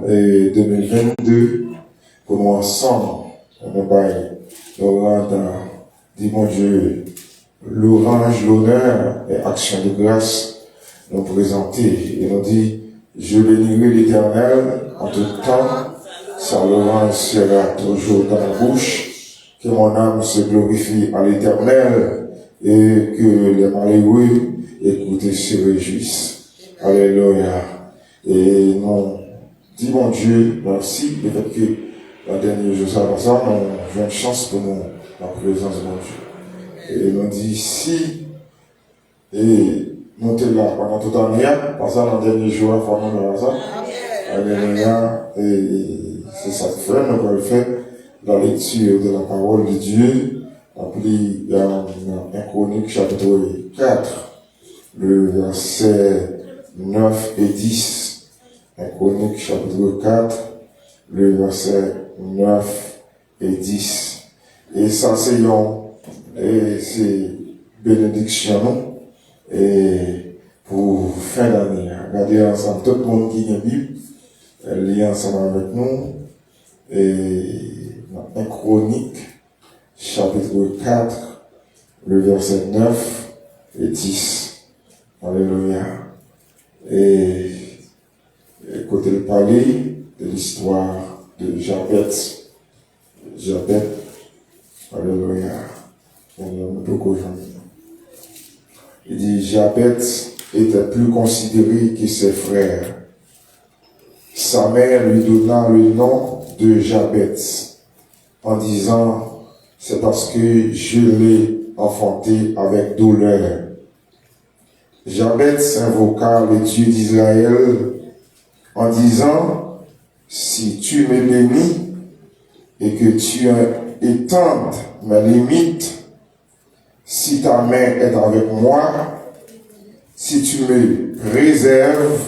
Et 2022, pour nous ensemble, nous rendons, dit mon Dieu, l'orange, l'honneur et action de grâce nous présenter. Et nous dit, je bénirai l'Éternel en tout temps, sa louange sera toujours dans ma bouche, que mon âme se glorifie à l'Éternel et que les malheureux, écoutez, se réjouissent. Alléluia. Et nous dit mon Dieu, merci, le fait que la dernière jour, ça, nous avons une chance pour nous, la présence de mon Dieu. Et nous dit, si, et nous sommes là pendant toute l'année, parce que dans le dernier jour, il faut nous faire ça. Alléluia. Et c'est ça que fait, nous allons faire la lecture de la parole de Dieu, appelée dans Chroniques chapitre 4, le verset 9 et 10. Chroniques chapitre 4, le verset 9 et 10. Et ça, c'est bénédiction, et pour fin d'année. Regardez ensemble, tout le monde qui est Bible, lié ensemble avec nous. Et dans Chroniques, chapitre 4, le verset 9 et 10. Alléluia. Et écoutez le parler de l'histoire de Jabet. Alléluia. Il dit, Jabet était plus considéré que ses frères. Sa mère lui donna le nom de Jabet, en disant, c'est parce que je l'ai enfanté avec douleur. Jabet invoqua le Dieu d'Israël en disant, si tu me bénis et que tu étendes mes limites, si ta main est avec moi, si tu me préserves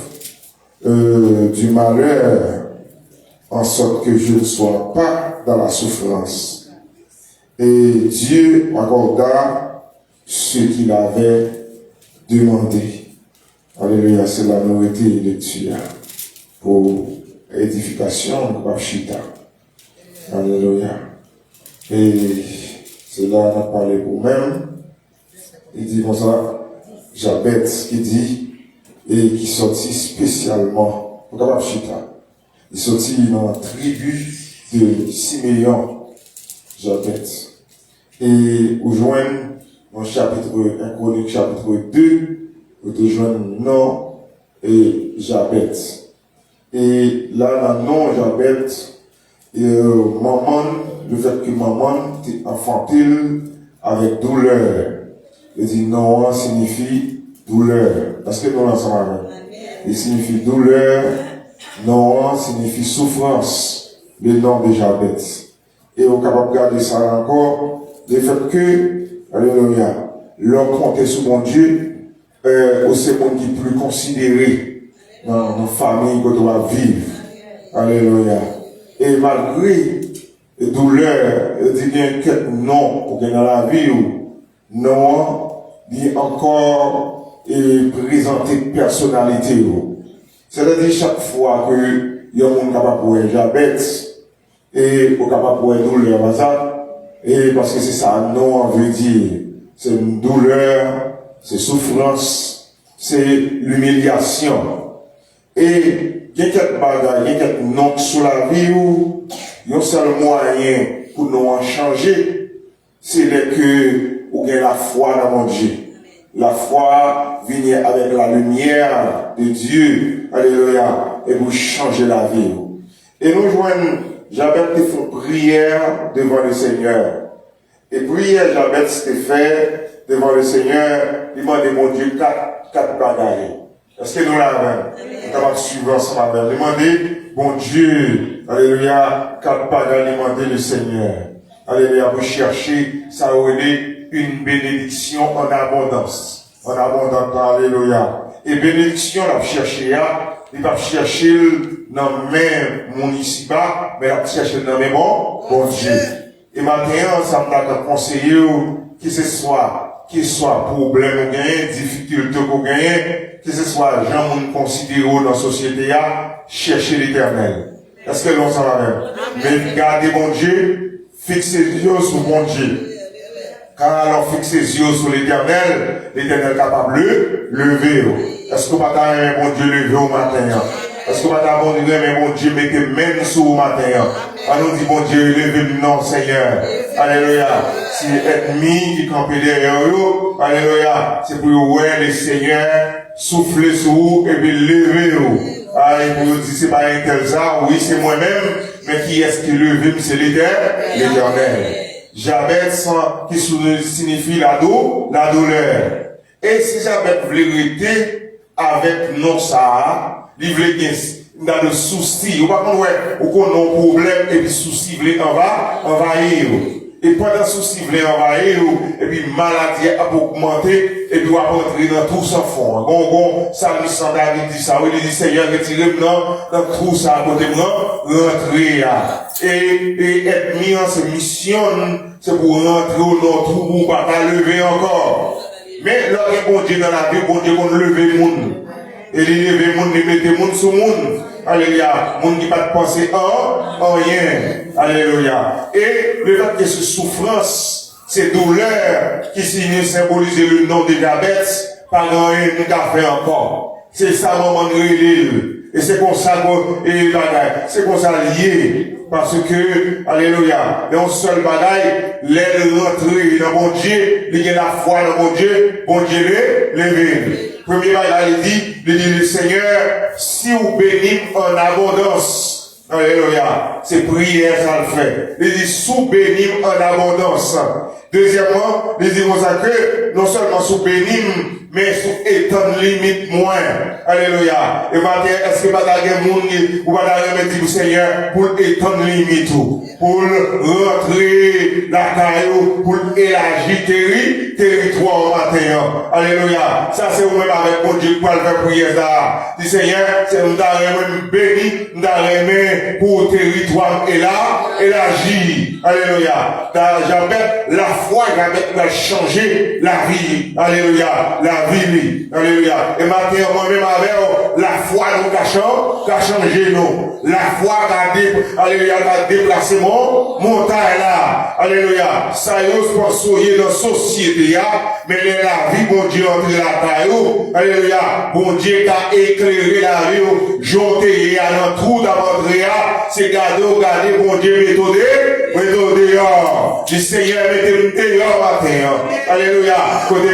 du malheur, en sorte que je ne sois pas dans la souffrance. Et Dieu accorda ce qu'il avait demandé. Alléluia, c'est la nourriture et lecture pour édification de Bachita. Alléluia. Et cela on a parlé pour même. Il dit comme ça, Jabet qui dit, et qui sortit spécialement pour Bachita. Il sortit dans la tribu de Siméon, Jabet. Et au joint, dans chapitre 1 Chronique, chapitre 2, vous te joignez nom et Jabet. Et là, le nom Jabet, maman, le fait que maman t'est infantile avec douleur. Il dit non signifie douleur. Parce que nous l'ensemble, il signifie douleur. Non signifie souffrance, le nom de Jabet. Et on est capable de garder ça encore, le fait que, alléluia, l'homme comptait sur mon Dieu, c'est le monde qui est plus considéré dans nos familles qu'on doit vivre. Alléluia. Et malgré les douleurs, il dit bien que non, pour gagner la vie, non, dit encore et présenter personnalité. C'est-à-dire chaque fois que il y a un monde capable pour un Jabet et capable pour une douleur, et parce que c'est ça, non, veut dire, c'est une douleur, c'est souffrance, c'est l'humiliation. Et il y a quelques bagages, il y a quelques noms sur la vie où il y a un seul moyen pour nous en changer, c'est que vous avez la foi dans mon Dieu. La foi vient avec la lumière de Dieu. Alléluia. Et vous changez la vie. Et nous joignons, Jabet fait prière devant le Seigneur. Et prière, Jabet s'était fait devant le Seigneur. Il m'a demandé, mon Dieu, quatre bagailles. Est-ce que nous l'avons? Nous avons suivi ensemble. Demandez, bon Dieu, alléluia, quatre bagailles, demandez le Seigneur. Alléluia, vous cherchez, ça aurait une bénédiction en abondance. En abondance, alléluia. Et bénédiction, on va chercher, il va chercher dans même mon ici-bas, mais il va chercher dans mes bon Dieu. Et maintenant, ça me conseiller que ce soit qu'il soit problème ou gagner, difficulté ou gagner, que ce soit gens qu'on considère dans la société, chercher l'éternel. Est-ce que l'on s'en va même? Mais gardez bon Dieu, fixez les yeux sur bon Dieu. Quand alors fixez les yeux sur l'éternel est capable de lever. Est-ce que vous avez bon Dieu lever au matin? Est-ce que vous avez bon Dieu mettre même sur au matin? Alors dit bon Dieu levez non Seigneur. Alléluia. Si l'ennemi qui campe derrière vous, alléluia, c'est pour vous les Seigneur souffler sur vous et puis lever vous. Ah, et pour vous dire c'est pas un tel ça, oui c'est moi-même, mais qui est-ce qui leve? C'est l'Éternel. Jabet qui signifie la douleur. Et si Jabet voulait rester avec non ça, il voulait dans le souci, ou pas qu'on a un problème et puis souci voulait envahir. Et pendant souci voulait envahir, et puis maladie a augmenté, et puis on va rentrer dans tout sans fond. Bon, Salut sans David dit ça, il dit Seigneur, retirez-moi dans tout ça à côté de moi, rentrer. Et être mis en cette mission, c'est pour rentrer au nord, pour pas lever encore. Mais là, bon Dieu dans la vie, bon Dieu qu'on leve le monde. Et il leve le monde, il met le monde sur le monde. Alléluia. Monde qui pas de penser en rien. Alléluia. Et le fait que ce souffrance, ces douleurs qui symbolisent le nom de diabète, pas grand rien nous a fait encore. C'est ça, maman de l'île. Et c'est comme ça c'est comme ça lié. Parce que, alléluia, dans un seul bagaille, l'aile rentrée dans mon Dieu, il y a la foi dans mon Dieu levé. Premier bagaille, il dit, le Seigneur, si vous bénissez en abondance, alléluia, c'est prière, ça le fait. Il dit, sous bénis en abondance. Deuxièmement, il dit comme ça que, non seulement sous bénis, mais sous étant limite moins. Alléluia. Et maintenant, est-ce que vous avez un monde ou vous avez un Seigneur pour étendre limite, pour rentrer la caillou, pour élargir territoire au matin. Alléluia. Ça, c'est vous-même avec mon Dieu pour faire prière ça. Dis Seigneur, c'est nous avons béni, nous avons pour territoire et là, élargir. Alléluia. J'appelle la foi, j'appelle changer la vie. Alléluia. La vie. Alléluia. Et maintenant, moi-même avec la foi, nous a changé nous. La foi a déplacé mon montagne là. Alléluia. Ça y est, pour soyer dans la société, mais la vie, bon Dieu, entre la taille. Alléluia. Bon Dieu a éclairé la vie, jonté à un trou d'avant-ré, c'est garder, bon Dieu, méthode dehors. Du Seigneur, mettez-le dehors matin. Alléluia. Côté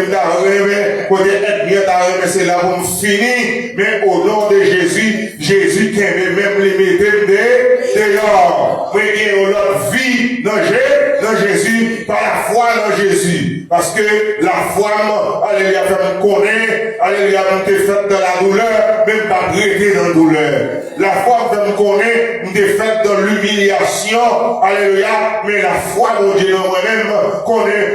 être bien d'arrêter, c'est là pour me finir. Mais au nom de Jésus qui aime même les mettre dehors. Mais il y a notre vie dans Jésus, par la foi dans Jésus. Parce que la foi, alléluia, fait me connaître, alléluia, me fait dans la douleur, même pas prêter dans la douleur. La foi fait me connaître, me fait dans l'humiliation, alléluia, mais la foi, mon Dieu, moi-même,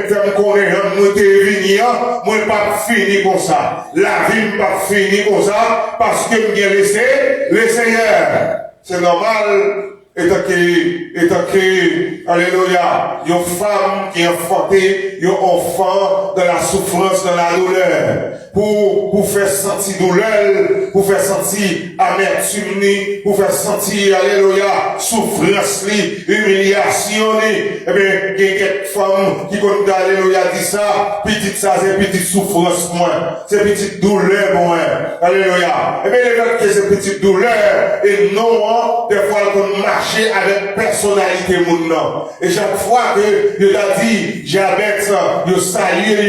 fait me connaître, moi, t'es venu, moi, pas fini comme ça. La vie, pas fini comme ça, parce que me laissé le Seigneur. C'est normal. Étant que, alléluia, une femme qui est enfantée, un enfant dans la souffrance, dans la douleur, pour faire sentir douleur, pour faire sentir amertume, pour faire sentir, alléluia, souffrance, humiliation, eh bien, il y a quelques femmes qui connaissent, alléluia, dit ça, petite ça, c'est petite souffrance, moins, c'est petite douleur, moins, alléluia. Eh bien, les gens qui c'est petite douleur, et non, des fois, qu'on marche avec personnalité maintenant. Et chaque fois que je t'ai dit, j'habite ça, je salue,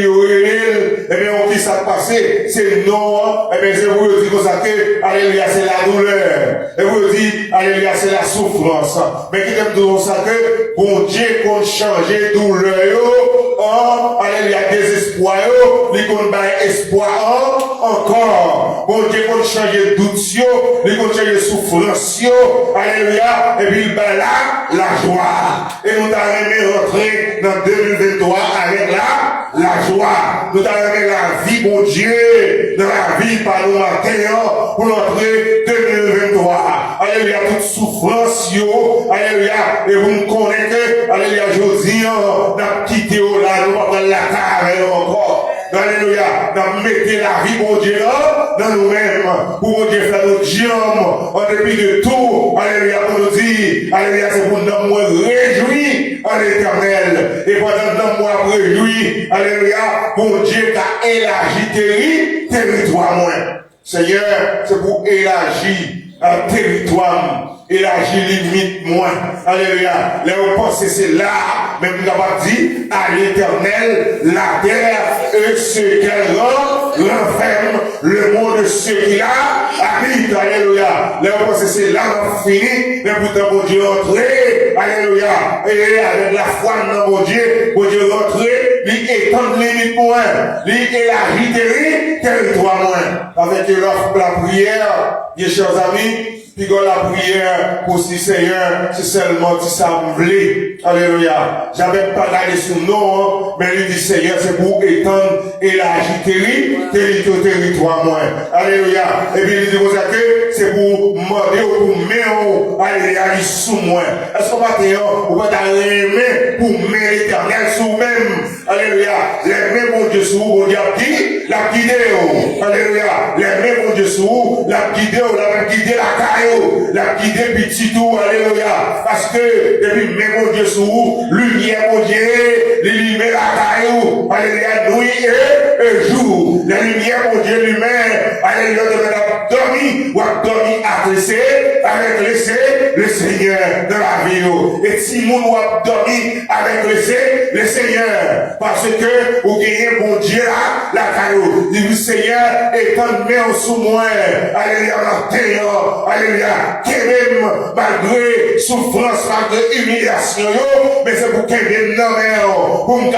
et bien, on dit ça passé, c'est non, et bien, je vous dis comme ça que, alléluia, c'est la douleur. Et vous dites, alléluia, c'est la souffrance. Mais qui t'aime dire ça que, bon Dieu, qu'on change douleur, en, alléluia, désespoir, il qu'on bat espoir, encore. Bon Dieu, qu'on change doute, il qu'on change souffrance, alléluia, et puis il bat là, la joie. Et nous t'avons rentrer dans 2023 avec la joie. Nous t'avons la vie, bon Dieu, dans la vie par nous matin, pour entrer 2023. alléluia, toute souffrance, yo, alléluia, et vous me connaissez, alléluia, je dis, n'a quitté là, nous dans la carrière encore. Alléluia, nous mettons la vie, mon Dieu, là, dans nous-mêmes, pour mon Dieu faire notre jambe, en dépit de tout, alléluia, pour nous dire, alléluia, c'est pour nous réjouir en l'éternel, et pendant nous réjouir, alléluia, mon Dieu qui a élargi territoire moins. Seigneur, c'est pour élargir un territoire, élargir limite moins. Alléluia. Là, on pense que c'est là, même nous avons dit, à l'éternel, la terre et ce qu'elle rend, l'enferme, le monde de ceux qui là habitent. Alléluia. Là, on pense que c'est là, on finit, mais pourtant, mon Dieu, entrer. Alléluia. Et avec la foi dans mon Dieu, rentrer, lui étendre limite moins, lui élargir territoire moins. Avec la prière, mes chers amis, puis la prière pour si Seigneur, c'est seulement si ça me voulait. Alléluia. J'avais pas gardé son nom, mais il dit Seigneur, c'est pour étendre, élargir territoire moins. Alléluia. Et puis il dit que c'est pour demander ou pour mettre, alléluia, sous moi. Est-ce qu'on va dire, on va t'aimer pour mettre l'éternel sous même. Alléluia. Les mains, mon Dieu, sous vous, mon Dieu, la guidée. Alléluia. Les mains, mon Dieu, sous la guidée, la guidée, la caillou, la guidée, petit tout. Alléluia. Parce que, depuis, mais mon Dieu, sous lumière, mon Dieu, les lumières, la caillou. Alléluia. Nuit et jour. La lumière, mon Dieu, lumière. Alléluia. De dormi, ou à dormi, adressé, avec le Seigneur de la vie. Et si mon ou a dormi avec le Seigneur, parce que vous gagnez mon Dieu là, la caillou. Dit Seigneur, étends main sous moi. Alléluia, alléluia. Qu'aime malgré souffrance, malgré humiliation, mais c'est pour qu'elle vienne dans mes pour me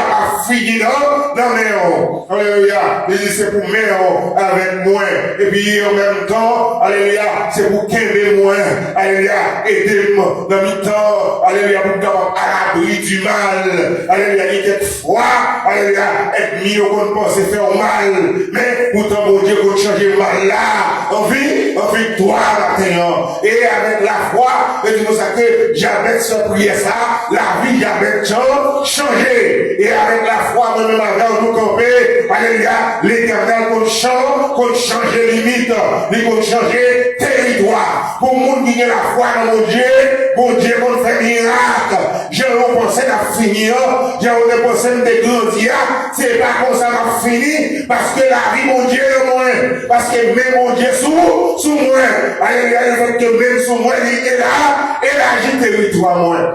finir dans mes alléluia. Il dit c'est pour moi avec moi. Et puis en même temps, alléluia, c'est pour qu'elle vienne moi. Alléluia, aidez-moi dans le temps. Alléluia, pour me à l'abri du mal. Alléluia, il y a fois, alléluia, être mis au compte penser faire mal. Mais pourtant, mon Dieu, pour changer le mal là, en victoire maintenant. Et avec la foi, et c'est pour ça que j'avais ce prière ça, la vie j'avais changé. Et avec la foi, moi-même, avec nous camper, alléluia, l'éternel qu'on change les limites, qu'on change territoire. Pour le monde qui a la foi dans mon Dieu qu'on fait miracle. J'ai pensé à finir, j'ai pensé à grandir, c'est pas comme ça m'a fini, parce que la vie, mon Dieu, est moins, parce que même mon Dieu sous moi, alléluia, il faut que même sous moi, il est là, et là, j'ai territoire moins.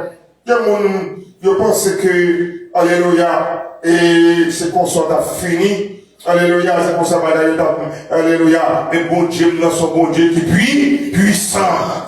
Je pense que, alléluia, et c'est qu'on soit fini. Alléluia, c'est pour ça, alléluia, et bon Dieu, nous sommes bon Dieu qui puissant.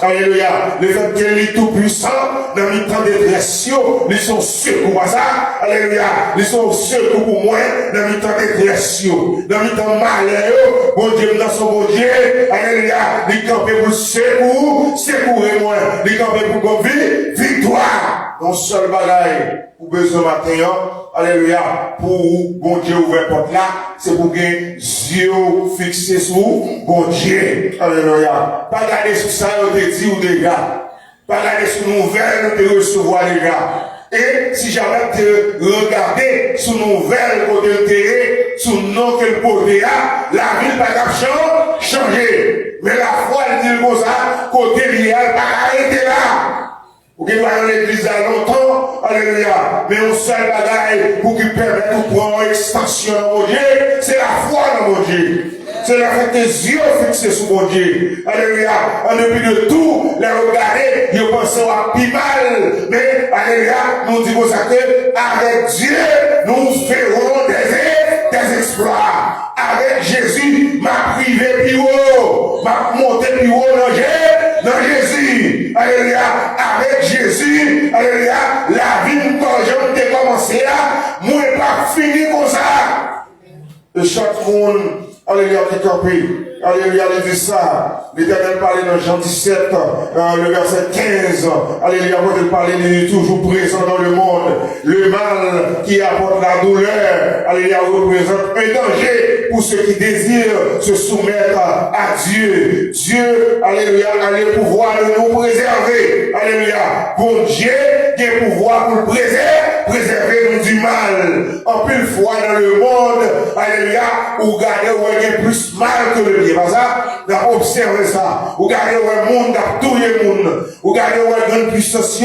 Alléluia, le fait qu'il est tout puissant, dans le temps de détresse, ils sont secours à ça. Alléluia, ils sont secours pour moi, dans le temps de détresse, dans le temps malheur, bon Dieu, nous sommes bon Dieu. Alléluia, ils campent pour secourir-moi, ils campent pour victoire. Non seul bagaille, pour besoin matin, alléluia, pour bon Dieu ouvert porte là, c'est pour que yeux fixés sur bon Dieu. Alléluia. Pas garder sur ça, on te dit ou des gars. Pas garder sur nouvelles, on te recevoir les gars. Et si jamais te regarder sur nouvelles, côté terre, sur nom que le porté a, la ville pas d'argent changer. Mais la foi, elle dit comme ça, côté réel, pas arrêter là. Pour qu'il va dans l'église à longtemps, alléluia. Mais on seul bagaille pour qu'il permette de prendre extension dans mon Dieu, c'est la foi dans mon Dieu. C'est la fait tes yeux fixés sur mon Dieu. Alléluia. En dépit de tout, les regarder, ils pensent à plus mal. Mais, alléluia, nous disons ça que, avec Dieu, nous ferons des exploits. Avec Jésus, m'a privé plus haut, m'a monté plus haut dans Jésus. Alléluia. Avec Jésus, alléluia, la vie quand j'ai commencé là, moi pas fini comme ça. Et chaque monde, alléluia, qui campé, Alléluia, il dit ça. L'Éternel parlait dans Jean 17, le verset 15. Alléluia, quand il parlait de toujours présent dans le monde. Le mal qui apporte la douleur, alléluia, représente un danger pour ceux qui désirent se soumettre à Dieu. Dieu, alléluia, a le pouvoir de nous préserver. Alléluia. Bon Dieu, qui a le pouvoir pour préserver nous du mal. En plus fois dans le monde, alléluia, où garder où il y a plus mal que le bien. Pas ça? D'abord observer ça. Où garder où le monde, tout le monde. Où garder où il y a une puissance,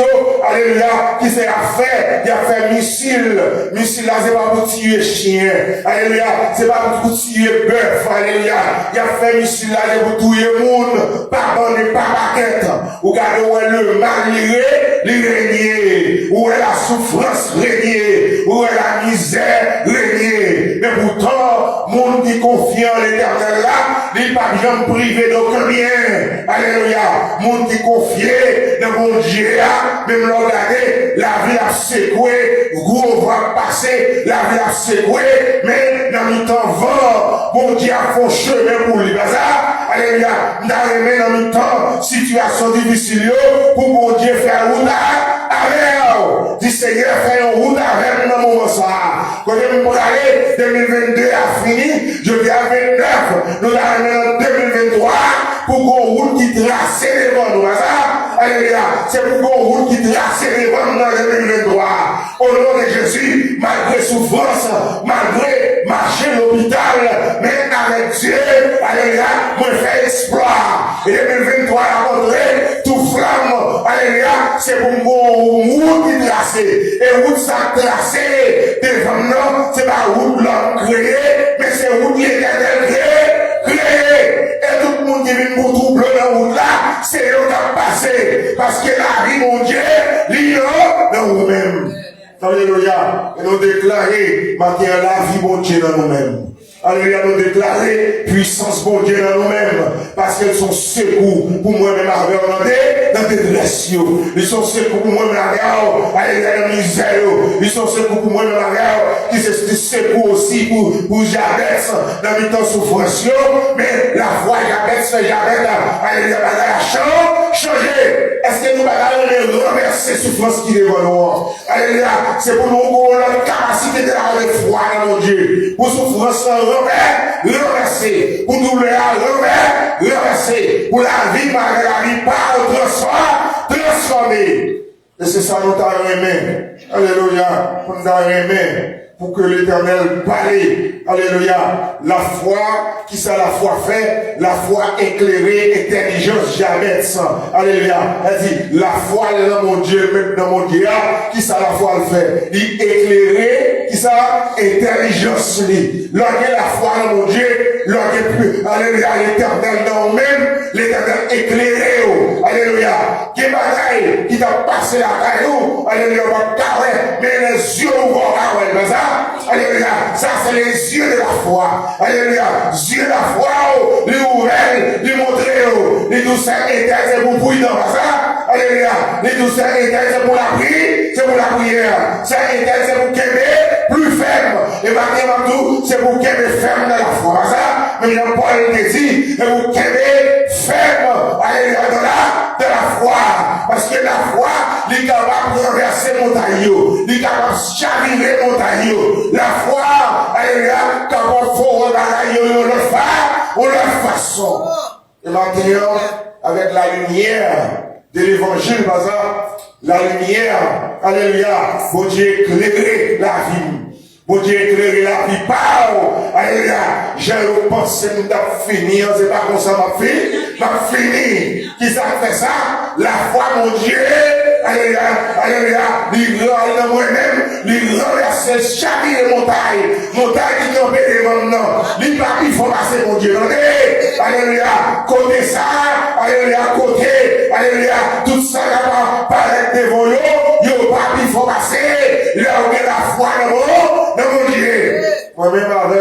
alléluia, qui s'est fait, qui a fait missile. Missile là, c'est pas pour tuer chien. Alléluia, c'est pas pour tuer bœuf. Alléluia, il a fait missile là, c'est pour tuer le monde. Pas bande, pas paquette. Où garder où le mal régner. Où est la souffrance régner. Où est la misère régner. Mais pourtant, monde qui confie en l'Éternel là, il n'est pas bien privé d'aucun bien. Alléluia. Monde qui confie dans mon Dieu là, même l'ordonnée, la vie a secoué, gros va passer, la vie a secoué, mais dans le temps vent, mon Dieu a fait chemin pour lui. Alléluia. Dans le temps, situation difficile, pour mon Dieu faire route avec. Dis Seigneur, fais une route avec dans mon moment ça. Quand je me aller, 2022 a fini, je viens à 29, nous allons en 2023 pour qu'on route qui trace devant nous. Alléluia. C'est pour qu'on route qui trace devant nous dans 2023. Au nom de Jésus, malgré souffrance, malgré marcher l'hôpital, mais avec Dieu, alléluia, moi fais espoir. Et 2023 a montré tout flamme, alléluia, c'est pour mon route qui trace. Et route ça tracé devant nous, c'est pas route l'homme créé, mais c'est route l'Éternel créé. Et tout le monde qui vient pour troubler dans la route là, c'est eux qui ont passé. Parce que la vie, mon Dieu, l'île dans nous-mêmes. Alléluia. Et nous déclarer, maintenant, la vie, mon Dieu, dans nous-mêmes. Alléluia, nous déclarer puissance, mon Dieu, dans nous-mêmes. Parce qu'elles sont secours pour moi-même à regarder dans des détresse. Ils sont secours pour moi-même à regarder, alléluia, dans la misère. Ils sont secours pour moi-même à regarder, qui se secours aussi pour Jabez, dans les temps souffrance. Mais la foi, Jabez fait Jabez, alléluia, la changer. Est-ce que nous allons renverser souffrance qui est devant nous? Alléluia, c'est pour nous avoir la capacité de la foi dans mon Dieu. Pour souffrance, renverser. Pour douleur, renverser. Pour la vie, malgré la vie, par transformer. Et c'est ça nous t'avons aimé. Alléluia, nous t'avons aimé. Pour que l'Éternel parle, alléluia, la foi, qui ça la foi fait, la foi éclairée, intelligence jamais sans, alléluia, elle dit, la foi dans mon Dieu, dans mon Dieu, qui ça la foi le fait, il éclairé, qui ça, intelligence, l'orgueil la foi dans mon Dieu, l'orgueil plus, alléluia, l'Éternel dans nous-mêmes, l'Éternel éclairé, alléluia, qui bagaille, qui t'a passé la caillou, alléluia, mais les yeux ouverts, alléluia, ça c'est les yeux de la foi. Alléluia, yeux de la foi, les ouverts, les montrer, les douceurs éternelles, c'est pour bouillir dans ça. Alléluia, les douceurs éternelles, c'est pour la prière, c'est pour la prière. C'est éternel, c'est pour qu'elle plus ferme. Et maintenant, c'est pour qu'elle ferme dans la foi. Ça, mais Paul te dit, c'est pour qu'elle ferme, alléluia, dans la foi. Parce que la foi, il est capable de renverser montagne, il est capable de chavirer montagne. La foi, alléluia, capable de faire on le façon. Et maintenant, avec la lumière de l'évangile, la lumière, alléluia, bon Dieu éclairer la vie. Bon Dieu éclairer la vie. Alléluia, j'ai pensé que je fini, c'est pas comme ça m'a fini. Qui ça fait ça? La foi, mon Dieu, alléluia, alléluia, il dans moi-même, il renverse chaque montagne qui tombe devant nous. Il pas qu'il faut passer, mon Dieu, alléluia, côté ça, alléluia, côté, alléluia, tout ça là paraît devant nous, il pas qu'il faut passer, là où il y a la foi dans mon Dieu. Moi-même avec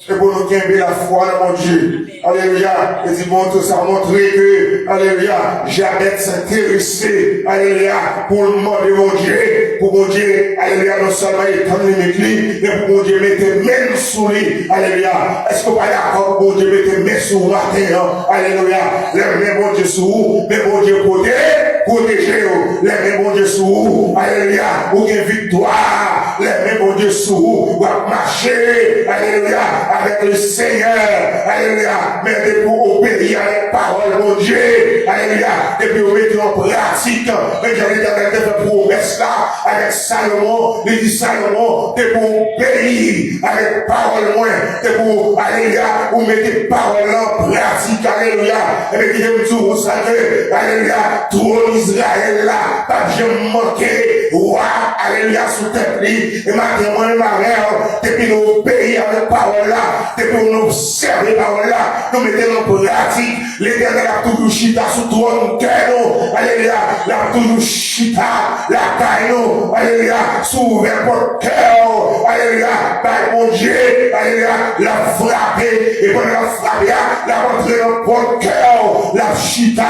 et pour nous gagner la foi dans mon Dieu. Alléluia. Et dit, bon, tout ça a montré que, alléluia, Jabet s'intéressait, alléluia, pour le monde de mon Dieu, pour mon Dieu, alléluia, non seulement étendre les méclis, mais pour mon Dieu mettre même sous lui, alléluia. Est-ce que vous êtes d'accord pour mon Dieu mettre même sous vous matin, alléluia, les mêmes bon Dieu sous vous, mais mon Dieu protéger, les mêmes bon Dieu sous vous, alléluia, ou une victoire, les mêmes bon Dieu sous vous, ou à marcher, alléluia, avec le Seigneur, alléluia, mais pour obéir à la parole, mon Dieu, alléluia, et puis vous mettez en pratique, mais j'avais fait une promesse là, avec Salomon, il dit Salomon, c'est pour obéir avec parole moins, c'est pour, alléluia, vous mettez parole en pratique, alléluia, et puis il dit, vous savez, alléluia, tout Israël là, pas jamais manqué, roi, alléluia, sous tête et maintenant, moi et ma mère, depuis nous obéir à la parole là, depuis nous observer la parole là, nous mettons en pratique, l'éternel a toujours chita sous trône, alléluia, la toujours chita, la caille, alléluia, sous votre cœur, alléluia, par mon Dieu, alléluia, la frapper, et pendant la frapper, la rentrer dans votre cœur, la chita,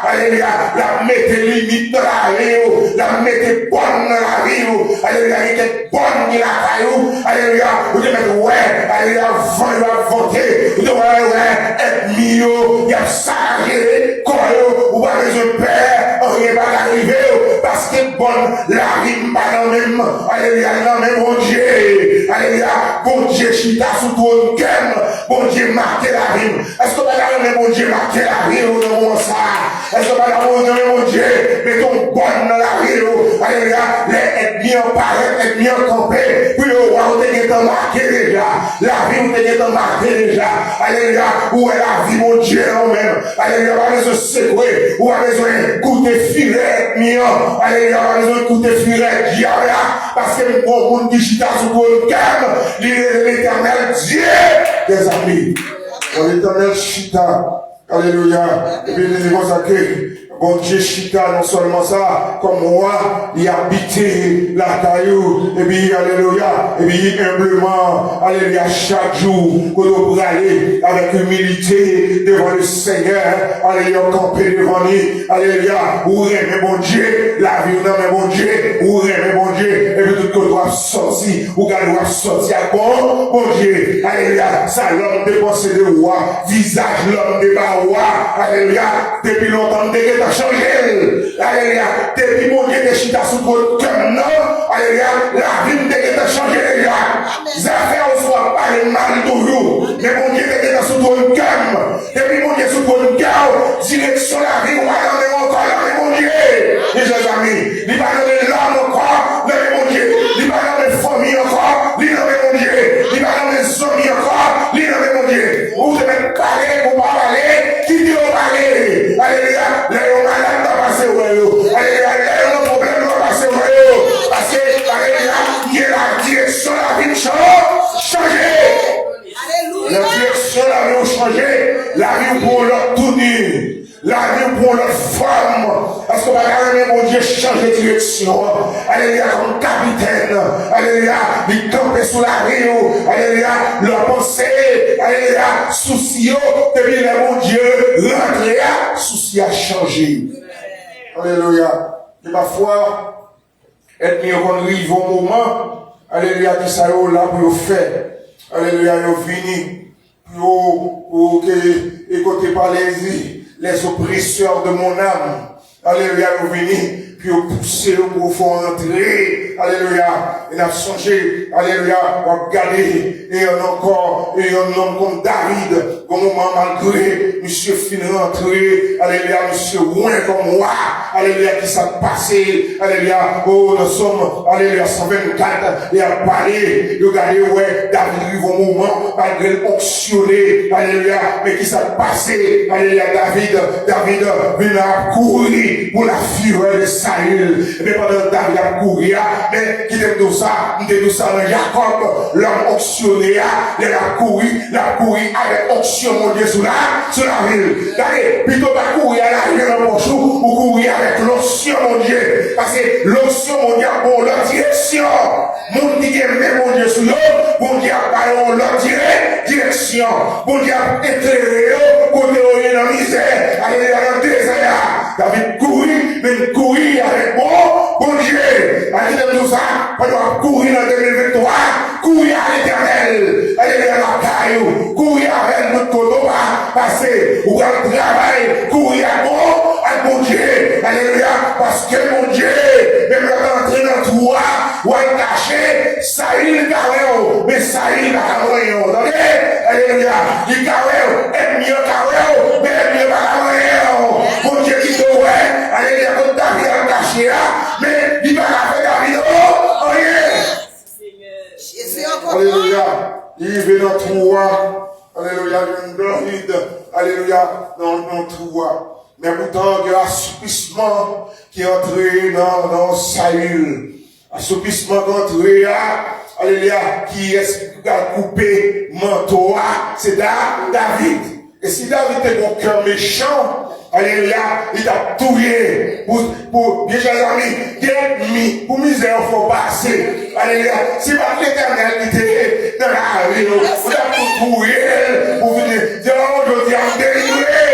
alléluia, la mettre limite dans la vie, la mettre bonne dans la vie, alléluia, il est bonne dans la caillou, alléluia, vous devez mettre ouais, alléluia, vent, il va voter, vous devez ouais, être mieux, il y a ça, ou pas besoin de père, rien va arriver, parce que bonne, la rime pas dans même, alléluia, dans même bon Dieu, alléluia, bon Dieu, chita sous ton cœur, bon Dieu, marquez la rime, est-ce que pas dans bon Dieu, marquez la rime, ou non, ça, est-ce que pas dans bon Dieu, mettons bonne dans la rime, alléluia, les ennemis en paraît, ennemis en campé, puis on est marqué déjà, la vie, on est marqué déjà, alléluia, où est la vie, mon Dieu, nous-mêmes, alléluia, on a besoin de secouer, on a besoin de goûter filet, alléluia, on a besoin de goûter filet, diable, parce que le bon monde qui chita sous le calme, l'éternel Dieu, des amis, l'éternel chita, alléluia, et bien les consacrés, bon Dieu chita, non seulement ça, comme moi, il habitait la caillou, et puis, alléluia, et puis, humblement, alléluia, chaque jour, qu'on doit aller avec humilité devant le Seigneur, alléluia, camper devant lui, alléluia, ou mais bon Dieu, la vie, non, mais bon Dieu, ou mais bon Dieu, et puis, tout qu'on doit sortir, ou qu'on doit sortir à bon Dieu, alléluia, ça, l'homme dépensé de roi, visage, l'homme de bas roi, alléluia, depuis longtemps, changé, alléluia, depuis mon Dieu de chita sous votre cœur, non, alléluia, la vie de Dieu a changé déjà, les affaires ne sont pas les mal toujours, mais mon Dieu de Dieu sous votre cœur, depuis mon Dieu sous votre cœur, direction la vie, on va donner encore, mon Dieu, mes chers amis, il va donner l'homme encore, mon Dieu, il va donner famille encore, mon Dieu, il va donner amis encore, mon Dieu, vous devez parler, vous parler, qui dit on parler, alléluia, malade va passer au royaume. Alléluia, le problème va passer au royaume. Parce que, alléluia, il y a la direction de la vie changer. La direction de la vie changer. La vie pour leur tournure. La vie pour leur forme. Parce que, mon Dieu, change de direction. Alléluia, comme capitaine. Alléluia, il campe sous la rue. Alléluia, leur pensée. Alléluia, souci. Depuis le mon Dieu, rentré, souci a changé. Alléluia. Et parfois, être mieux qu'on arrive au moment, alléluia, qui ça est là pour faire. Alléluia, il est venu pour que, écoutez par les oppresseurs de mon âme. Alléluia, il est venu pour pousser au profond entrer. Alléluia. Il a changé. Alléluia. On va regarder. Et encore, et un homme comme David, au moment malgré, monsieur fin rentré. Alléluia. Monsieur loin comme moi. Alléluia. Qui s'est passé. Alléluia. Oh, nous sommes, alléluia, 124. Et à parler. Regardez, ouais, David arrive au moment, malgré l'onctionné. Alléluia. Mais qui s'est passé. Alléluia. David vient courir pour la fureur de Saül. Mais pendant David a couru, mais qui t'aime tout ça, nous t'aime tout ça dans Jacob, l'homme onctionné, il a couru avec onction, mon Dieu, sur la ville. Regardez, plutôt pas courir à la ville dans mon chou, ou courir avec l'onction, mon Dieu. Parce que l'onction, mon Dieu, bon, la direction. direction. Mon qui aime mon Dieu sous eux, bon Dieu a parlé leur direction. Bon Dieu a éclairé eux, côté où il y a la misère, alléluia, dans le désert. David courit, même courir avec moi, bon Dieu. Alléluia, tout ça, on doit courir dans 2023, courir à l'éternel. Alléluia, la caillou, courir avec notre coteau, passer, ou dans le travail, courir à moi, à mon Dieu. Alléluia, parce que mon Dieu, même rentrer dans toi, ou à cacher, ça il carré, mais ça il carré, alléluia, il carré, et mieux carré, mais mieux carré, mon Dieu qui te ouais, alléluia, comme David a caché là, mais il va faire David, oh yeah, alléluia, il veut dans toi, alléluia, David, alléluia, dans toi. Mais pourtant, il y a l'assouplissement qui est entré dans Saül. Assoupissement qui est entré alléluia, qui est coupé manteau, c'est David. Et si David était un cœur méchant, alléluia, il a tué pour bien chers amis, pour misère, il faut passer. Alléluia, c'est pas l'éternel qui était dans la vie, vous avez tout tué, pour venir dire, oh, je dis, en délivré.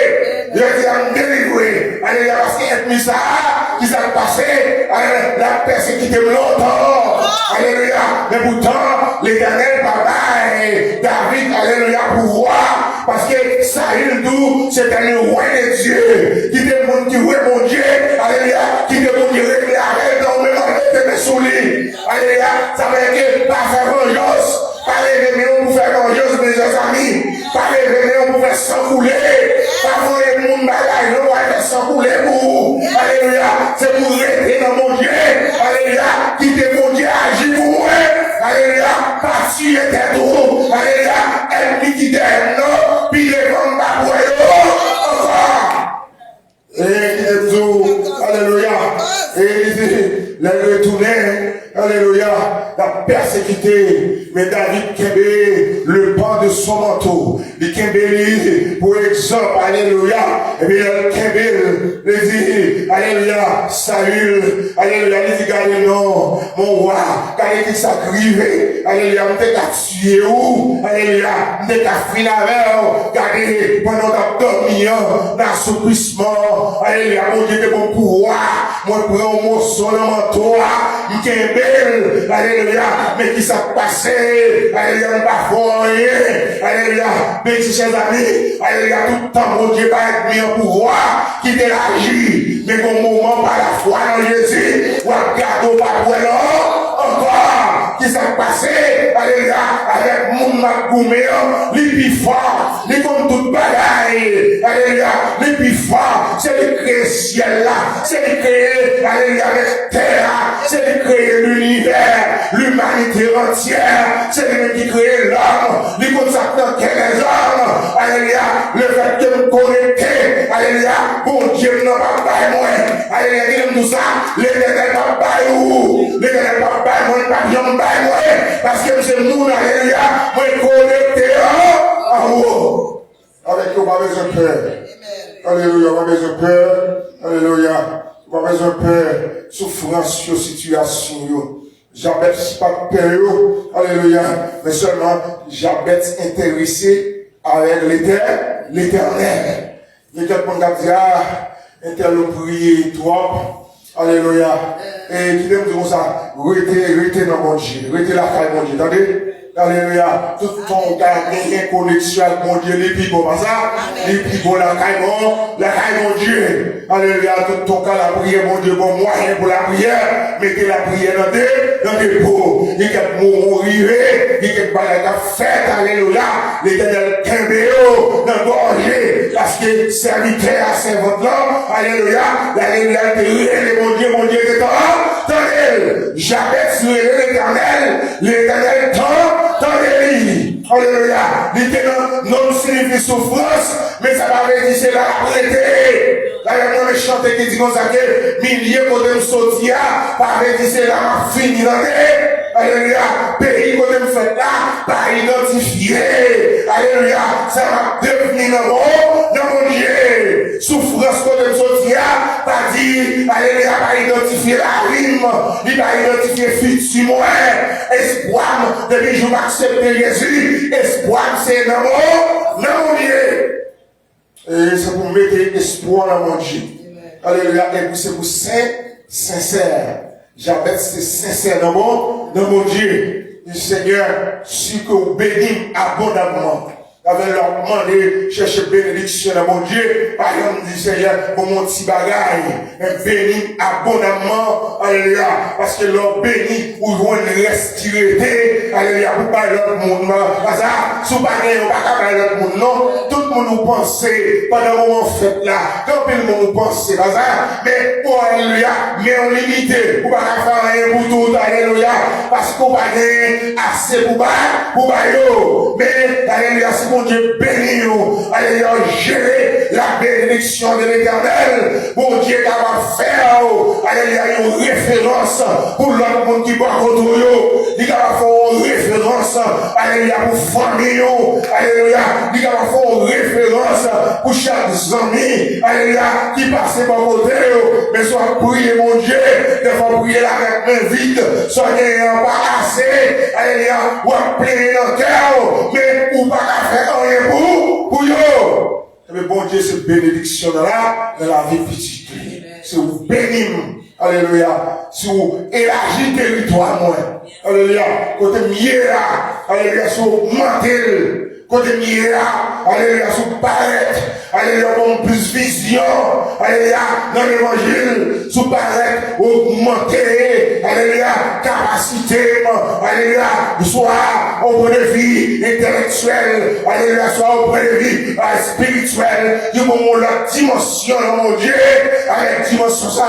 Je dis en délivré. Alléluia, parce qu'il y a mis ça, qui s'est passé, la persécuté longtemps. Alléluia. Mais pourtant, l'éternel papa et David, alléluia, pour voir, parce que Saül d'où c'était le roi de Dieu, qui était mon Dieu, mon Dieu, alléluia, qui était mon Dieu, réglé avec dans le même de sous lui. Alléluia, ça veut dire pas faire vengeance. Pas révéler pour faire vengeance, mes amis. Pas révéler pour faire s'encouler. Pas voir le monde bagaille, non, pas faire s'encouler pour. Alléluia. C'est pour rester dans mon Dieu. Alléluia. Quitter mon Dieu, agir pour moi. Alléluia. Pas si était tout. Alléluia. Elle qui dit non, puis les vents pas pour encore. Et il dit, alléluia. Et il dit, les retourner. Alléluia, la persécuté, mais David kembe le pan de son manteau, il kembe pour exemple, alléluia, et bien il kembe, il dit, alléluia, Saül, alléluia, il dit, regardez non, mon roi, regardez qui s'agrive, alléluia, m'était qu'à tuer où, alléluia, m'était qu'à finir avec, regardez, pendant ta dormi, d'assouplissement, alléluia, mon Dieu, de bon pouvoir, moi, prends mon son dans manteau, m'kembe, alléluia, mais qui s'est passé, alléluia, pas rien, alléluia, mais chers amis, alléluia, tout le temps, mon Dieu, va être mis en pouvoir, qui t'élagit, mais au moment, par la foi dans Jésus, ou à garder pas pour encore, qui s'est passé, alléluia, avec mon magoumé, les plus forts, les comme toute bagaille, alléluia, les plus forts, c'est de créer le ciel là, c'est de créer, alléluia, la terre, c'est de créer l'univers, l'humanité entière, c'est lui qui crée l'homme, lui consacre les hommes, alléluia, le fait de me connecter, alléluia, bon Dieu n'a pas bail moi, alléluia, il tout ça, l'éternel n'a pas bail où, l'éternel n'a pas bail moi, pas bien bail moi, parce que c'est nous, alléluia, moi connecté en haut, avec nous, pas besoin de peur, alléluia, pas besoin de peur, alléluia, pas besoin de peur, souffrance, situation, Jabet, c'est pas peur, alléluia, mais seulement Jabet intéressé avec l'éternel. Il y a quelqu'un qui a dit, interloper toi, alléluia, et qui aime dire ça, rester dans mon Dieu, rester la caille mon Dieu, attendez? Alléluia, tout ton gars gagne connexion avec mon Dieu, les plus beaux, pas ça? Les plus beaux, la caille mon Dieu. Alléluia, tout ton gars la prière, mon Dieu, bon moyen pour la prière, mettez la prière dans des pots. Il y a quelques mots arrivés, il y a quelques bagages à faire, alléluia, l'éternel Kembéo, dans gorgé, parce que serviteur à servante là, alléluia, alléluia, mon Dieu, est en, attendez, j'appelle sur l'éternel temps, tendez-lui. Alléluia. Non signifie souffrance, mais ça va dire c'est la arrêté. Là, il y a un chanteur qui dit comme ça que milliers de me sortir, pas dire c'est la fini l'année. Alléluia. Pays que me fait là, pas identifié. Alléluia. Ça va devenir dans mon Dieu. Souffrance que me sortir, Alléluia, pas dire, alléluia, pas identifier la rime, il va identifier futur moi, espoir, depuis que je m'accepte Jésus, espoir, c'est dans mon Dieu. Et c'est pour mettre espoir dans mon Dieu. Alléluia, et puis c'est pour sincère. Jabez, c'est sincère dans mon Dieu. Le Seigneur, si que vous bénissez abondamment. Avec leur demandé, chercher bénédiction dans mon Dieu. Par exemple, dit Seigneur, pour mon petit bagaille, bénis abondamment, alléluia, parce que leur béni, ou vont respirer, alléluia, pour pas l'autre monde, parce que, sous bagaille, on va pas parler l'autre monde, non, tout le monde nous pensait, pendant le moment fait là, quand le monde nous pensait, parce que, mais, pour alléluia, mais on limité, pour pas faire rien pour tout, alléluia, parce qu'on va gagner assez pour mais, alléluia, c'est mon Dieu béni nous, alléluia, gérer la bénédiction de l'Éternel, mon Dieu va faire, alléluia, une référence pour l'autre monde qui boit autour de nous, il va faire une référence, alléluia, pour famille, alléluia, il va faire une référence pour chaque ami, alléluia, qui passe par côté, mais soit prier mon Dieu, de faire prier avec main vide, soit n'ayant pas assez, alléluia, ou à plein dans le cœur, mais ou pas faire rien pour yo. Mais bon Dieu, c'est bénédiction dans la vie petite. C'est vous bénir. Alléluia. Si vous élargissez le territoire, moi. Alléluia. Côté mieux là. Alléluia. Si vous augmentez. Côté mieux là. Alléluia. Si vous paraître. Alléluia. Pour plus vision. Alléluia. Dans l'évangile. Si vous paraître. Augmenter. Alléluia. Capacité. Alléluia. Soit auprès de vie intellectuelle. Alléluia. Soit auprès de vie spirituelle. Du moment la dimension de mon Dieu. Avec dimension ça.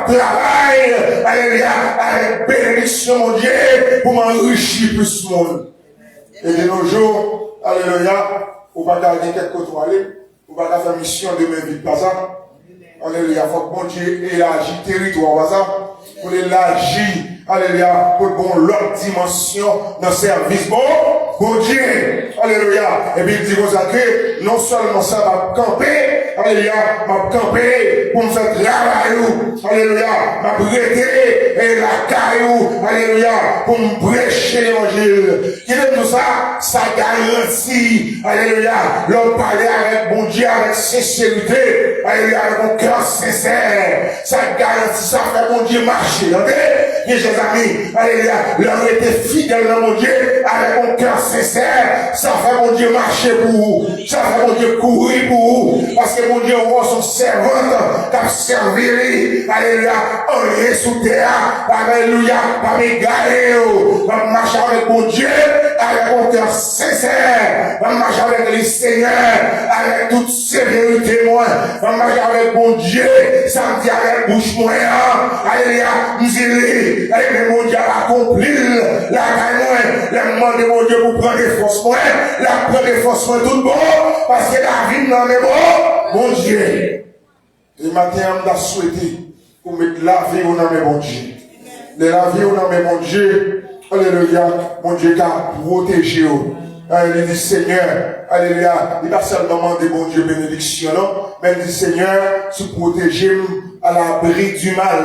Travail, alléluia, avec bénédiction, mon Dieu, pour m'enrichir plus monde. Et de nos jours, alléluia, on va garder quelque chose à aller, on va faire mission de mes vies, pas ça. Alléluia, faut que mon Dieu élargisse le territoire, pas ça. Pour l'élargir, alléluia, pour bon l'autre dimension dans le service, bon Dieu, alléluia. Et puis il dit comme ça que non seulement ça va camper, alléluia, m'a campé pour me faire travailler, alléluia, m'a prêté et la caillou, alléluia, pour me prêcher l'évangile. Qui est tout ça? Ça garantit, alléluia, l'homme parler avec bon Dieu, avec sincérité, alléluia, avec mon cœur sincère. Ça garantit, ça fait mon Dieu marcher, ok? Et chers amis, alléluia, l'homme était fidèle dans mon Dieu, avec mon cœur sincère, ça fait mon Dieu marcher pour vous, ça fait mon Dieu courir pour vous, parce que mon Dieu voit son servante qui a servi, alléluia, en rien sous terre, alléluia, pas m'égarer, va marcher avec mon Dieu, avec mon cœur sincère, va marcher avec le Seigneur, avec toute sévérité, moi, va marcher avec mon Dieu, ça me dit avec bouche moyen, alléluia, nous et mon Dieu a accompli la gagne, la demande de mon Dieu pour prendre des forces, la prendre des forces, tout bon, parce que la vie n'en est bon, mon Dieu. Et matin, on a souhaité pour mettre la vie au nom de mon Dieu. De la vie au nom de mon Dieu, alléluia, mon Dieu qui a protégé. Il dit Seigneur, alléluia, il n'a pas seulement demandé mon Dieu bénédiction, non, mais il dit Seigneur, tu protèges à l'abri du mal,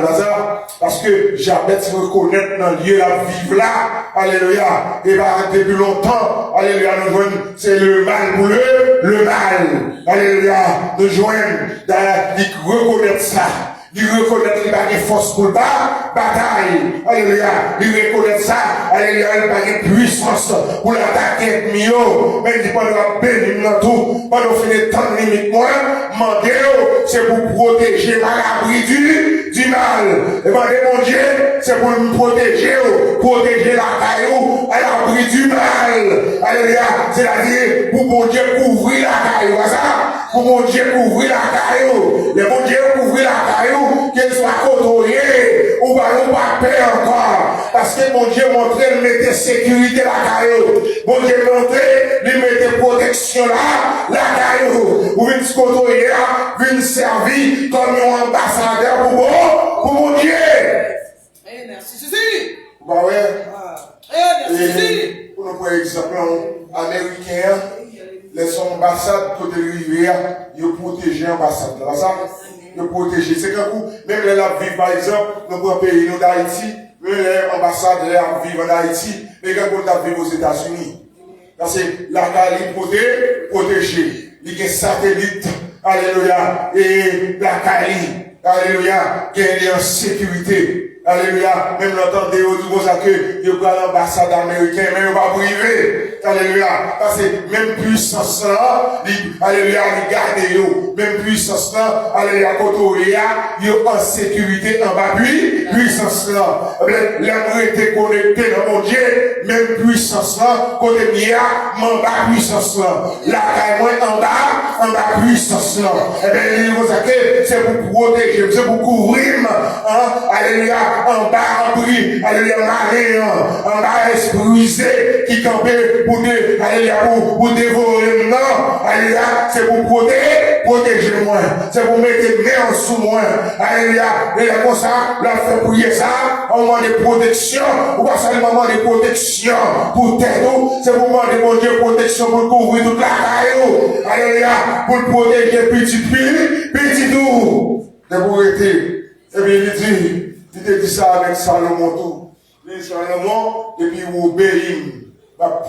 parce que Jabez reconnaître dans le lieu la vivre là, alléluia, et va depuis longtemps, alléluia, nous joignons, c'est le mal pour le mal, alléluia, nous joignons, il reconnaître ça. Il reconnaît qu'il n'a pas de force pour la bataille. Alléluia. Il reconnaît ça. Alléluia. Il n'a pas de puissance pour l'attaquer mieux. Mais il dit pas de bénir dans tout. Pas de finir tant de limite moins. Mandez, c'est pour protéger à l'abri du mal. Et mandez mon Dieu, c'est pour nous protéger la caillou à l'abri du mal. Alléluia. C'est-à-dire, pour mon Dieu couvrir la caillou. Pour mon Dieu couvrir la caillou. Et mon Dieu couvrir la caillou. Qu'elle soit côtoyée ou pas peur encore. Parce que mon Dieu montrait, il mettait sécurité la caillou. Mon Dieu montrait, il mettait protection là, la caillou. Ou une côtoyer là, une servir comme un ambassadeur pour mon Dieu. Eh, merci Jésus. Bah ouais. Merci. Pour nous prendre exemple, américain, les ambassades côté de l'hiver, ils protègent l'ambassade. Là, ça. de protéger. C'est qu'un coup, même les la vie, par exemple, dans notre pays, nous d'Haïti, même les ambassadeurs vivent en Haïti, mais quand on vivent aux États-Unis. Parce que la Cali protégée. Il y a des satellites, alléluia, et la Cali, alléluia, qui est en sécurité. Alléluia, même l'entendez au tout ça que il y a l'ambassade américaine, mais on va priver. Alléluia, parce que même puissance là, alléluia, regardez yo, même puissance là, alléluia, côté il y a en sécurité en bas, puissance là, l'amour était connecté dans mon Dieu, même puissance là, côté il y a en bas puissance là, la caille en bas puissance là, et bien il vous savez, c'est pour protéger, c'est pour couvrir, hein, alléluia, en bas en bris, alléluia, marin, en bas esprit qui campait pour dévorer, non, alléluia, c'est pour protéger moi, c'est pour mettre des mains sous moi, alléluia, et comme ça, là, fait prier ça, au moment de protection, ou pas ça, le moment de protection, pour tête, c'est pour demander mon Dieu protection pour couvrir toute la caille, alléluia, pour protéger petit tout, de pour être, et bien il te dit ça avec Salomon tout, il dit Salomon, depuis vous obéissez, va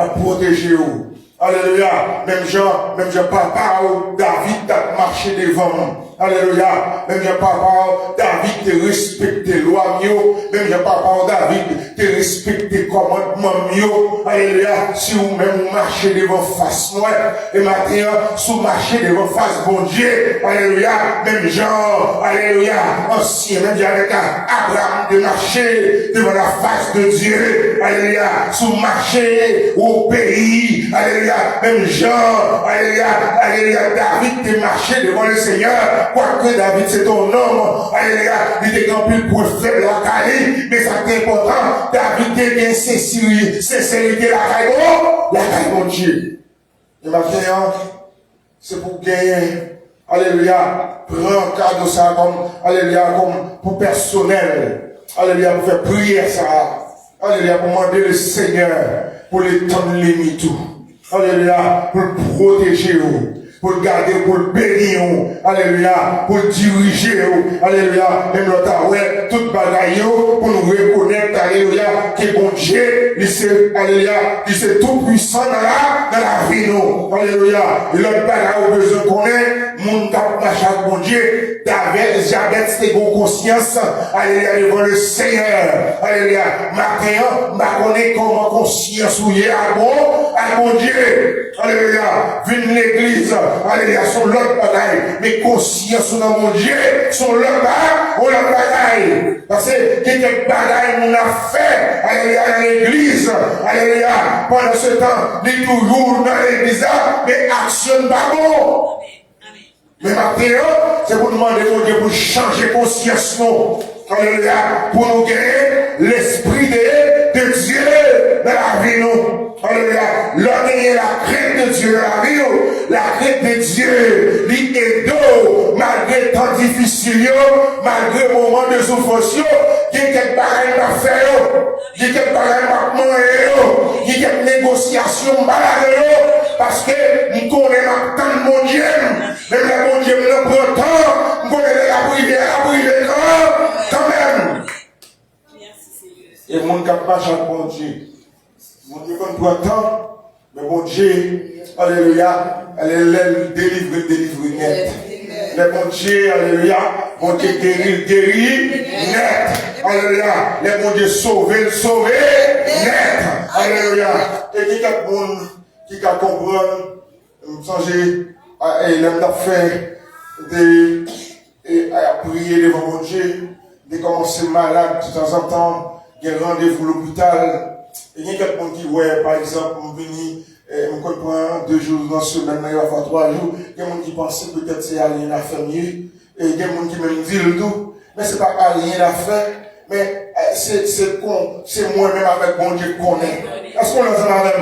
protéger vous. Alléluia. Même Jean, papa, David a marché devant. Alléluia. Même Jean, papa, David te respecte les lois mieux. Même Jean, papa, David te respecte les commandements mieux. Alléluia. Si vous-même vous marchez devant face moi, et maintenant, si vous marchez devant face bon Dieu. Alléluia. Même Jean, alléluia. Ancien, même Jean avec Abraham de marcher devant la face de Dieu. Alléluia. Si vous marchez au pays. Alléluia. Même Jean, alléluia, David t'est marché devant le Seigneur, quoique David c'est ton homme, alléluia, il était rempli pour faire la Cali, mais ça c'est important, David était bien sincérité la caille mon Dieu. Et maintenant, c'est pour gagner, alléluia, prends cadeau ça comme, alléluia, comme pour personnel, alléluia, pour faire prier ça, alléluia, pour demander le Seigneur, pour les temps limites tout. Alléluia, pour le protéger, pour le garder, pour le bénir, alléluia, pour le diriger, alléluia, même l'autre, ouais, toute bagaille, pour nous reconnaître, alléluia, que bon Dieu, il c'est, alléluia, il c'est tout puissant dans la vie, nous, alléluia, et l'autre bagaille, au besoin qu'on est, mon cap machin, bon Dieu, David, Jabet, c'était bon conscience, alléluia, devant le Seigneur, alléluia, maintenant, ma connaît comment conscience ou y est à bon Dieu, alléluia, vienne l'église, alléluia, son l'autre bagaille, mais conscience dans mon Dieu, son l'autre bagaille, parce que quelques bagailles on a fait, alléluia, dans l'église, alléluia, pendant ce temps, il est toujours dans l'église, mais action pas bon. Mais maintenant, c'est pour demander mon Dieu pour changer conscience, alléluia, pour nous gagner l'esprit de Dieu dans la vie, nous. Alléluia. L'homme est la crainte de Dieu dans la vie. La crainte de Dieu, il est d'eau, malgré temps difficile, malgré moment de souffrance, il y a quelques bagailles à faire, il y a quelques bagailles à manger, il y a quelques négociations malades, parce que nous connaissons tant de mon Dieu, même le bon Dieu nous prend temps, nous connaissons la prière, quand même. Et mon capable chaque bon Dieu. Mon Dieu, qu'on prend temps, mais mon Dieu, alléluia, elle est délivre net. Le bon Dieu, alléluia, mon Dieu guérit net. Alléluia, le bon Dieu sauver net. Alléluia. Et qui a monde qui a comprendre, changer, et l'aime d'affaire, de prier devant mon Dieu, de commencer malade de temps en temps, de rendez-vous à l'hôpital. Et il y a quelqu'un qui, ouais, par exemple, on vient, on comprend 2 jours dans la semaine, il va faire 3 jours. Il y a des gens qui pensent peut-être c'est rien à faire mieux. Et il y a des gens qui même disent le tout. Mais c'est pas rien à faire. Mais c'est moi-même avec bon Dieu qu'on est. Est-ce qu'on entend la même?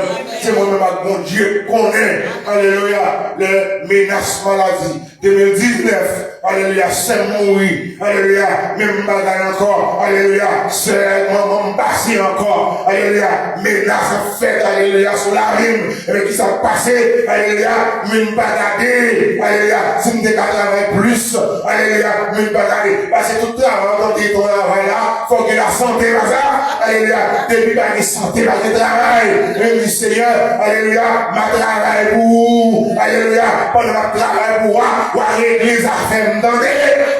C'est moi-même, mon Dieu, connaît, alléluia, les menaces maladie. 2019, alléluia, c'est mourir, alléluia, même bagarre encore, alléluia, c'est maman passé encore, alléluia, menaces faites, alléluia, sur la rime, et qui s'est passé, alléluia, même bagarre, alléluia, si nous travaillons plus, alléluia, même bagarre, parce que tout le travail, quand tu es ton travail là, faut que la santé, là, ça, alléluia, depuis la santé, là, le travail, même du Seigneur, alléluia, ma travail pour, alléluia, pendant ma travail pour, ou à l'église à faire m'entendre,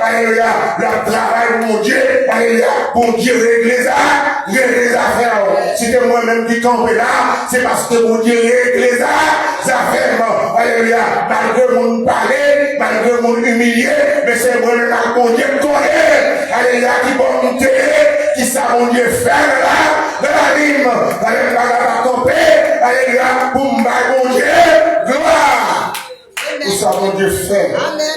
alléluia, le travail pour mon Dieu, alléluia, bon Dieu, l'église à faire. Si c'est moi-même qui campe là, c'est parce que mon Dieu, l'église à faire, alléluia, malgré mon parler, malgré mon humilié, mais c'est moi-même qui mon Dieu connaît, alléluia, qui va monter, qui ça mon Dieu faire là, dans la rime, alléluia, va camper, alléluia, pour mon Dieu, gloire. Tout ça, mon Dieu fait.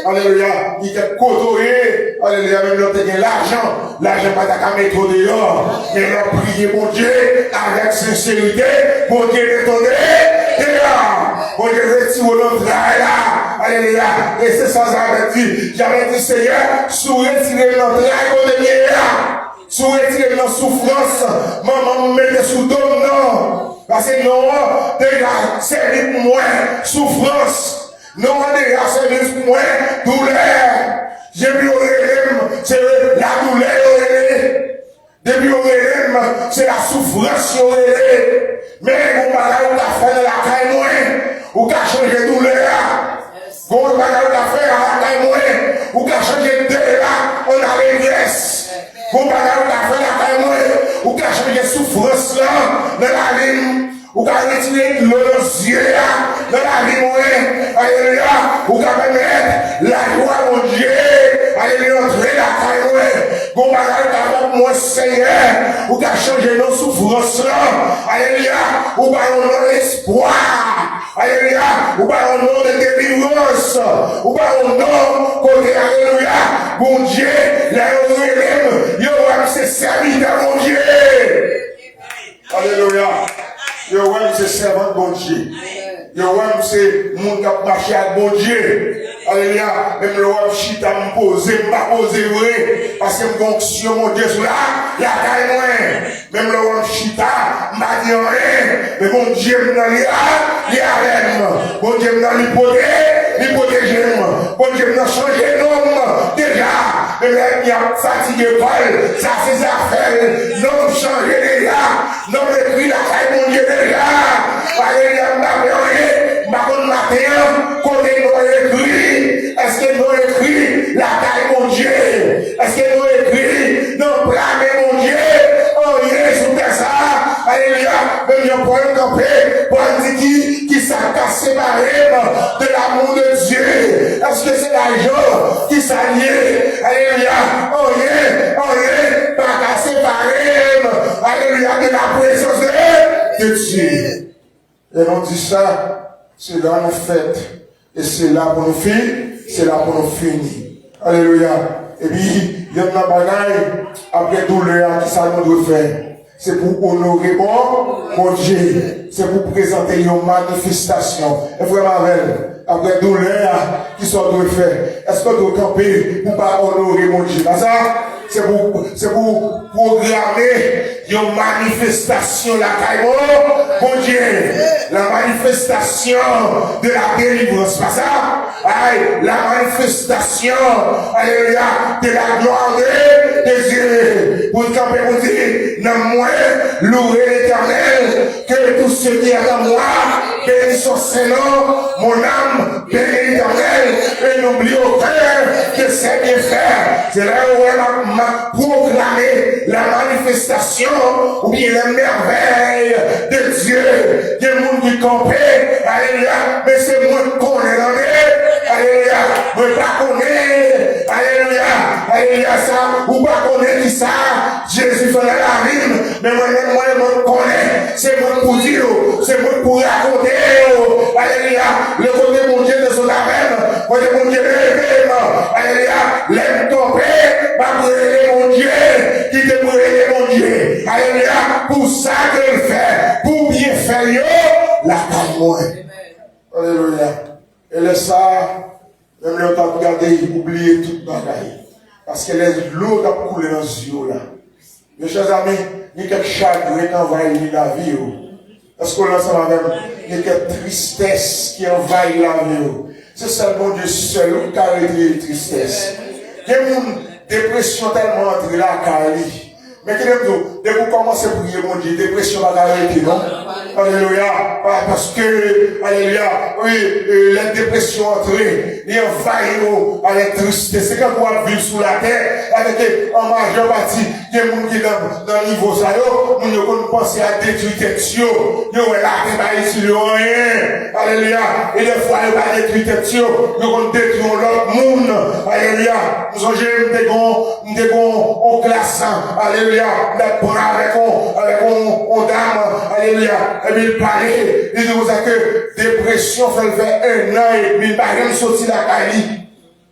Alléluia. Il est côtoyé. Alléluia. Même l'autre a l'argent. L'argent pas qu'à mettre dehors. Mais il a prié, mon Dieu, avec sincérité. Mon Dieu, détonné. Dehors. Mon Dieu, retire notre travail là. Alléluia. Et c'est ça, j'avais dit. J'avais dit, Seigneur, sous retirer notre travail qu'on est là. Sous retirer notre souffrance. Maman me met sous dôme, non. Parce que non, déjà, c'est pour moi, souffrance. Non, déjà, c'est pour moi, douleur. J'ai vu au rêve, c'est la douleur. Depuis au rêve, c'est la souffrance au rêve. Mais on va faire de la caille moins, ou qu'à changer de douleur. On va faire la caille moins, ou qu'à changer de douleur, on a régresse. On va faire la caille moins, ou qu'à changer de souffrance là, dans la ligne. Ou qu'à retirer l'eau dans les yeux, dans la vie, alléluia, ou qu'à mettre la joie, mon Dieu, alléluia, entrer la caille, bon bagage avec moi, Seigneur, ou qu'à changer nos souffrances, alléluia, ou qu'à nos espoir, alléluia, ou qu'à nos nom de délivrance, ou qu'à nos nom, côté, alléluia, bon Dieu, là, c'est serviteur, mon Dieu, alléluia. Yo, ouais, c'est servant de bon Dieu. Yo, ouais, c'est mon qui a marché avec bon Dieu. Alléluia. Même le web chita me poser, m'a posé vrai. Parce que m'fonction, mon Dieu, sur là, il y a qu'à moi. Même le web chita, m'a dit rien. Mais mon Dieu, m'en y a, il y a rien. Mon Dieu, m'en l'hypothèse, l'hypothèse, mon Dieu, m'en changer nom. Déjà, même là, il y a fatigué Paul, ça c'est ses affaires. Non, changer déjà. Non, écrit la caille, mon Dieu, déjà. Alléluia, m'a matin, côté nous écrit. Est-ce que nous écrit la caille, mon Dieu? Est-ce que nous écrit, non, blâmer, mon Dieu? Oh, Jésus, c'est ça. Alléluia, même je pourrais camper, pour dire qui s'est séparé de l'amour de Dieu. Est-ce que c'est l'argent qui s'est lié? Alléluia, oh, pas qu'à séparer, alléluia, de la présence de Dieu. Et on dit ça, c'est là nous fêtes. Et c'est là pour nous finir, c'est là pour nous finir. Alléluia. Et puis, il y a une bagaille, après douleur, qui ça nous doit faire. C'est pour honorer mon Dieu. C'est pour présenter une manifestation. Et vraiment, après douleur, qui ça doit faire. Est-ce qu'on doit camper pour pas honorer mon Dieu? C'est pour programmer une manifestation la caille, mon Dieu, la manifestation de la délivrance, pas ça? Aïe, la manifestation, alléluia, de la gloire de Dieu. Pour camper, pour dire, non, moi, louer l'Éternel, que tout ce qui est en moi, bénisse son Seigneur, mon âme, bénisse l'Éternel, et n'oublie aucun que c'est bien fait. C'est là où elle m'a proclamé la manifestation ou bien la merveille de Dieu. Des gens qui campaient, alléluia, mais c'est moi qui connais l'année, alléluia, moi pas connais, alléluia, ça, ou pas connais qui ça, Jésus faisait la rime, mais moi connais, c'est moi pour dire, c'est moi pour raconter, alléluia, le côté mon Dieu de son avène, côté mon Dieu de l'événement, alléluia, l'aime tomber, pas brûler mon Dieu, qui te brûler mon Dieu, alléluia, pour ça qu'il fait, pour bien la caille moins. Alléluia. Et laisse ça, même le temps de regarder, oublier toute bagaille. Parce que les l'eau a coulé dans les yeux là. Mes chers amis, il y a quelque chagrin qui envahit la vie. Parce que l'ensemble même, il y a quelque tristesse qui envahit la vie. C'est seulement Dieu seul qui a réglé la tristesse. Il y a une dépression tellement entre la Cali. Mais qui est tout, dès que vous commencez à prier, mon Dieu, dépression va arrêter, non? Alléluia. Parce que, alléluia, oui, la dépression entrée, il envahit avec tristesse. C'est quand on vit sous la terre, avec en majeure partie, il y a des gens qui dans le niveau ça, nous ne pensons à détruire tête, nous est là, qui va ici, rien. Alléluia. Et des fois, il va détruire tête, nous détruisons l'autre monde. Alléluia. Nous avons en classe, alléluia. D'être avec on dame, alléluia. Et puis il parlait, il dit vous avez que dépression fait 1 an et demi, il n'a rien sorti la Cali.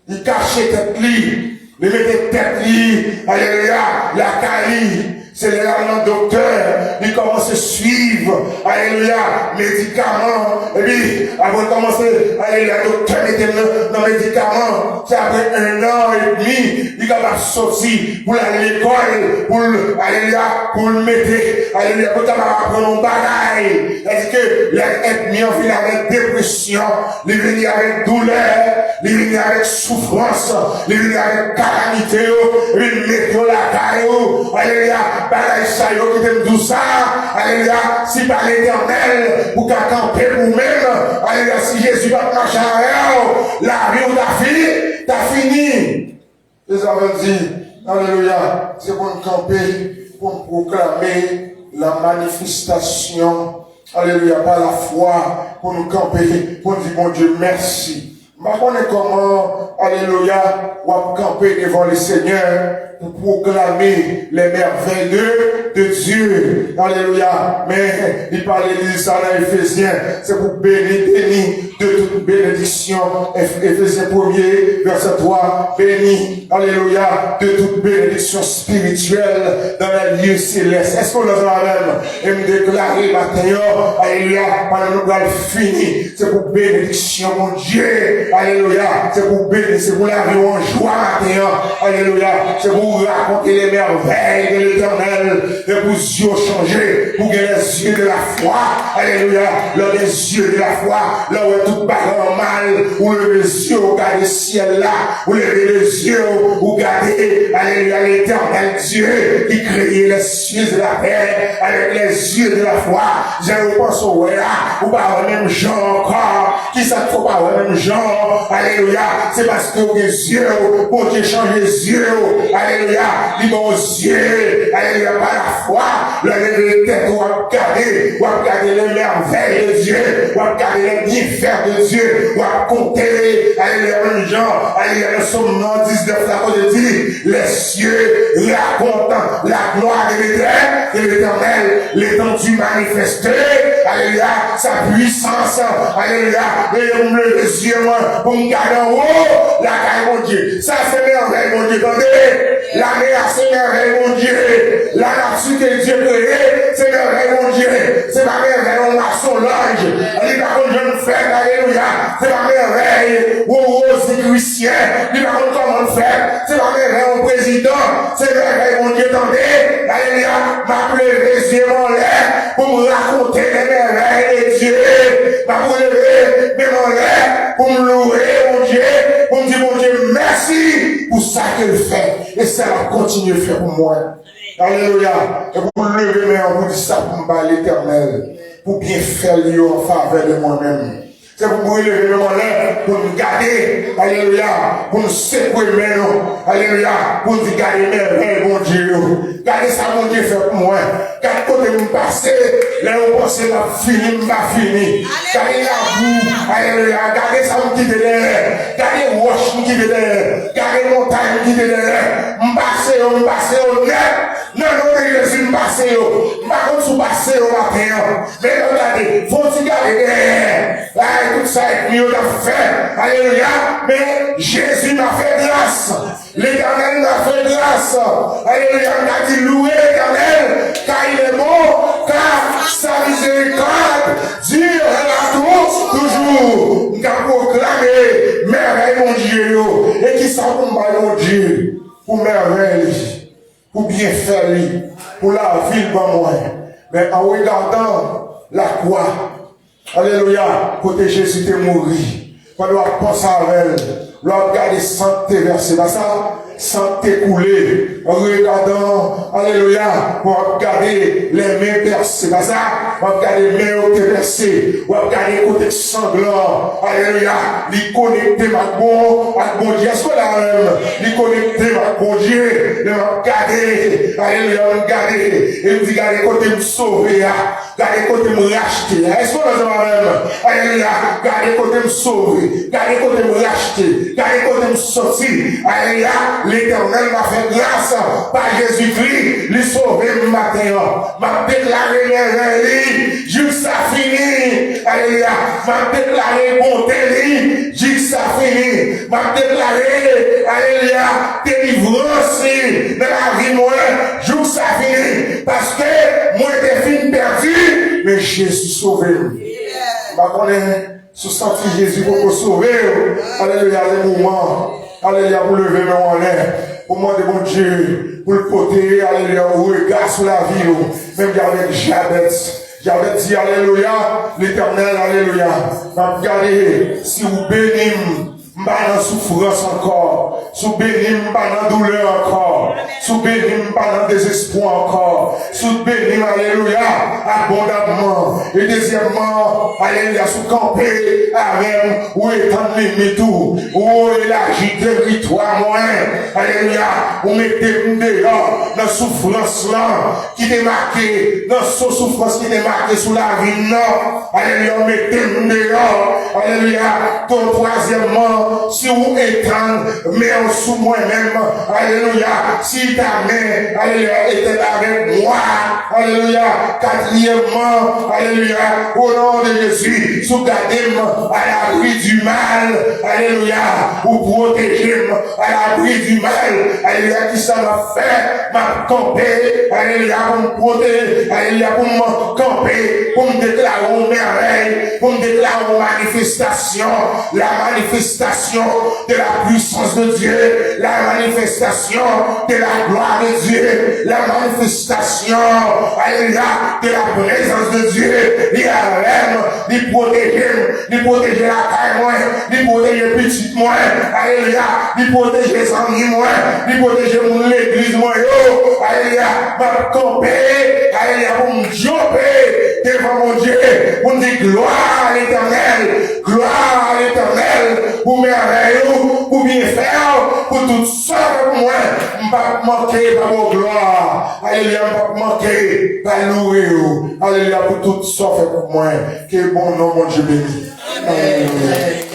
Il cachait tête li, il mettait tête li, alléluia, la Cali. C'est le docteur, il commence à suivre, alléluia, médicaments, et puis, avant de commencer, alléluia, le docteur mettait dans les médicaments, c'est après 1 an et demi, il va sortir pour aller à l'école, pour, alléluia, pour le mettre, alléluia, pour apprendre un bagaille. Est-ce que l'ennemi en vient avec dépression, il vient avec douleur, il vient avec souffrance, il vient avec calamité, il met la caillou, alléluia, bagaille ça yo qui t'aime tout ça, alléluia, si par l'Éternel, pour qu'à camper pour même, alléluia, si Jésus va marcher en rien, la vie t'as fini. Les avons dit, alléluia, c'est pour nous camper, pour nous proclamer la manifestation, alléluia, par la foi, pour nous camper, pour nous dire, mon Dieu, merci. Je ne sais comment, alléluia, on va camper devant le Seigneur pour proclamer les merveilles de Dieu. Alléluia. Mais il parlait de ça dans Éphésiens. C'est pour bénir de toute bénédiction. Éphésiens 1er, verset 3. Béni, alléluia, de toute bénédiction spirituelle dans les lieux célestes. Est-ce qu'on le voit même? Et me déclarer matin, alléluia, pendant nous allons finir. C'est pour bénédiction, mon Dieu. Alléluia. C'est pour bénir, c'est pour la vie en joie matin. Alléluia. C'est pour raconter les merveilles de l'Éternel. Et pour yeux changer, pour que les yeux de la foi, alléluia, là les yeux de la foi, là où est tout bagarre mal, où les yeux, regardez le ciel là, où levez les yeux, où regardez, alléluia, l'Éternel Dieu qui créait les cieux de la terre avec les yeux de la foi. Je pense au là, ou pas au même genre encore, qui ça ne faut pas au même genre, alléluia, c'est parce que les yeux, pour que change les yeux, alléluia, les bons yeux, alléluia, par la foi, le tête, ou à regarder les merveilles de Dieu, ou à regarder les bienfaits de Dieu, ou à compter, alléluia, les gens, alléluia, le psaume 19, là, on dit, les cieux racontent la gloire de l'Éternel, l'étendue manifestée, alléluia, sa puissance, alléluia, et on me les yeux, moi, pour me garder en haut, la caille, mon Dieu, ça c'est merveille, mon Dieu, attendez, la mer, c'est merveille, mon Dieu, la nature que Dieu créé, c'est merveille, mon Dieu, c'est ma merveille, on a son linge, il va qu'on jeune frère, alléluia, c'est ma merveille, au rose chrétien, il va qu'on comment faire, c'est ma merveille, au président, c'est merveille, mon Dieu, attendez, alléluia, m'a levé, c'est mon l'air, pour me raconter les merveilles de Dieu, m'a levé, mais mon l'air, pour me louer, mon Dieu, pour me dire, mon Dieu, merci pour ça qu'elle fait, et ça va continuer à faire pour moi. Alléluia. Et pour me lever, mais on vous dit ça pour me battre l'Éternel, pour bien faire l'eau en faveur de moi-même. C'est pour me lever mon lèvre, pour me garder, alléluia, pour me secouer mes noms, alléluia, pour me garder mes rêves, mon Dieu. Gardez ça, mon Dieu, fait pour moi. Gardez côté me passer, là où pensez m'a fini. Gardez la boue, alléluia, gardez ça, me quitter derrière. Gardez roche, me quitter derrière. Gardez montagne, me quitter derrière. M'passer, non, Jésus, m'passer, par contre, sous passer au matin. Mais regardez, faut-il garder derrière. Tout ça est mieux à faire. Alléluia. Mais Jésus m'a fait grâce. L'Éternel m'a fait grâce. Alléluia. On a dit louer l'Éternel, car il est bon, car sa miséricorde dure pour merveille, pour bien faire, pour la vie de moi. Mais en regardant la croix, alléluia, côté Jésus t'est mort. Quand on pense à elle, on regarde santé versée, pas ça? Santé coulée, en regardant, alléluia, on regarde les mains percées, pas ça? On regarde les mains percées, on regarde les côtés sanglants, alléluia, les connecter ma bon Dieu, est-ce qu'on a même? Les connecter ma bon Dieu, les regarder, alléluia, regarder, et me dit, regardez côté me sauver, regardez côté me racheter, est-ce qu'on a même? Alléluia, regardez côté me sauver, regardez côté me racheter, regardez côté me sortir, alléluia, l'Éternel m'a fait grâce par Jésus-Christ, lui sauver le matin, m'a déclaré les jusqu'à fini, alléluia, m'a déclaré bonté, jusqu'à fini, m'a déclaré, alléluia, délivrance dans la vie, moi, jusqu'à fini, parce que moi, des filles perdues, mais Jésus sauvé. Je connais, sous senti Jésus pour sauver, alléluia, les moments. Alléluia, pour lever mes en l'air, pour demander mon Dieu, pour le porter, alléluia, au regard sur la vie, même avec Jabez. J'avais dit, alléluia, l'Éternel, alléluia, m'a regardé, si vous bénissez, pas dans souffrance encore, sous béni, pas dans douleur encore, sous béni, pas dans désespoir encore, sous béni, alléluia, abondamment. Et deuxièmement, alléluia, sous camper avec, où étant limite tout, où élargit territoire moins, alléluia, où mettez dehors, dans souffrance là, qui est marquée, dans cette souffrance qui est marquée sous la vie, non, alléluia, mettez dehors, alléluia, ton troisièmement, si vous étendre, mais en sous moi-même, alléluia, si ta main, alléluia, était avec moi, alléluia, quatrièmement, alléluia, au nom de Jésus, sous gardez-moi à l'abri du mal, alléluia, ou protégez-moi à l'abri du mal, alléluia, qui ça m'a fait, m'a campé, alléluia, pour me protéger, alléluia, pour me camper, pour me déclarer une merveille, pour me déclarer une manifestation, la manifestation de la puissance de Dieu, la manifestation de la gloire de Dieu, la manifestation, alléluia, de la présence de Dieu, il y a même, de protéger la caille moins, de protéger petit moins, alléluia, de protéger les amis moins, de protéger mon l'église moins, alléluia, ma camper, alléluia, pour me jumper devant mon Dieu, pour me dire gloire à l'Éternel, gloire à l'Éternel, pour merveilleux, pour bien faire, pour tout ça pour moi, je ne vais pas manquer par vos gloires, alléluia, je ne vais pas manquer par louer, alléluia, pour tout ça fait pour moi, que bon nom, mon Dieu béni. Amen.